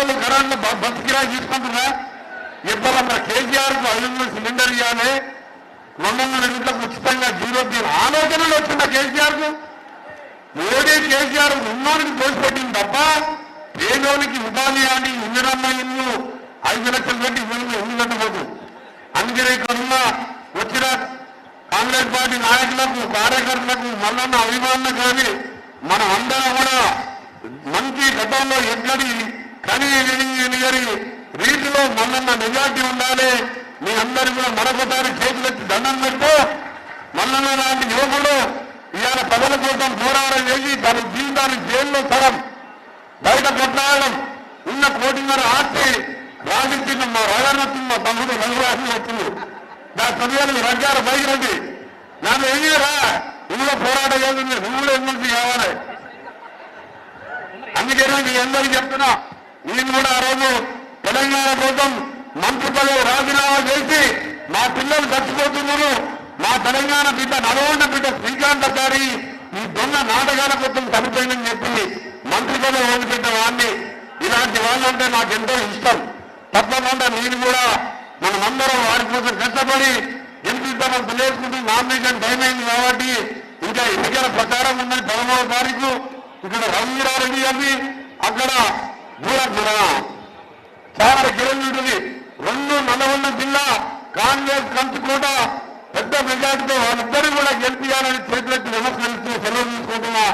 పేదోళ్ళు current bus కిరాయి తీసుకుంటున్నా ఇవ్వాలన్న కేసీఆర్ కు 500 సిలిండర్ ఇవ్వాలి 200 యూనిట్లకు ఉచితంగా జీరో బిల్ ఆలోచనలు వచ్చిందా కేసీఆర్ కు? మోడీ కేసీఆర్ ఉన్నోనికి దోషపెట్టింది తప్ప పేదోనికి ఉపాధి అని ఇందిరమ్మ ఇల్లు 5 లక్షలు పెట్టి ఇల్లు కట్టబోదు. అందుకని ఇక్కడ ఉన్న వచ్చిన కాంగ్రెస్ పార్టీ నాయకులకు కార్యకర్తలకు మల్లన్న అభిమానులకు కానీ మనం అందరం కూడా మంచి గతంలో ఎక్కడి కని రీతిలో మల్లన్న మెజార్టీ ఉండాలి. మీ అందరూ కూడా మరొకసారి చేతులెత్తి దండం పెడుతూ మల్లన్న లాంటి యువకుడు ఇవాళ ప్రజల కోసం పోరాటం చేసి తన జీవితాన్ని జైల్లో సగం బయట కొట్లాడడం ఉన్న 1.5 కోటి ఆస్తి రాజించిన మా రాజారత్న మా తమ్ముడు రఘురాజు వచ్చింది. దాని సమయానికి రగ్గారు బయట రండి నన్ను ఎగిరా ఇందులో పోరాటం చేస్తుంది నువ్వులో ఎమ్మెల్సీ కావాలి. అందుకనే మీ అందరికీ చెప్తున్నా నేను కూడా ఆ రోజు తెలంగాణ కోసం మంత్రి పదవి రాజీనామా చేసి మా పిల్లలు చచ్చిపోతున్నారు మా తెలంగాణ బిడ్డ నల్గొండ బిడ్డ శ్రీకాంతాచారి ఈ దొంగ నాటకాల కోసం చనిపోయిందని చెప్పి మంత్రి పదవి వదిలిపెట్టిన వాడిని ఇలాంటి వాళ్ళంటే నాకు ఎంతో ఇష్టం. తప్పకుండా నేను కూడా మనమందరం వారి కోసం కష్టపడి ఎంపిద్దామని తెలియజేసుకుంటూ నామినేషన్ టైం అయింది కాబట్టి ఇంకా ఎన్నికల ప్రచారం ఉందని 13వ తారీఖు ఇక్కడ రవీరారెడ్డి అని అక్కడ మన చాలా కిలోమీటర్లు 2 నల్గొండ జిల్లా కాంగ్రెస్ కంచుకోట పెద్ద మెజార్టీతో వాళ్ళిద్దరూ కూడా గెలిపియాలని చేతులెత్తి నమస్కరిస్తూ సెలవు తీసుకుంటున్నా.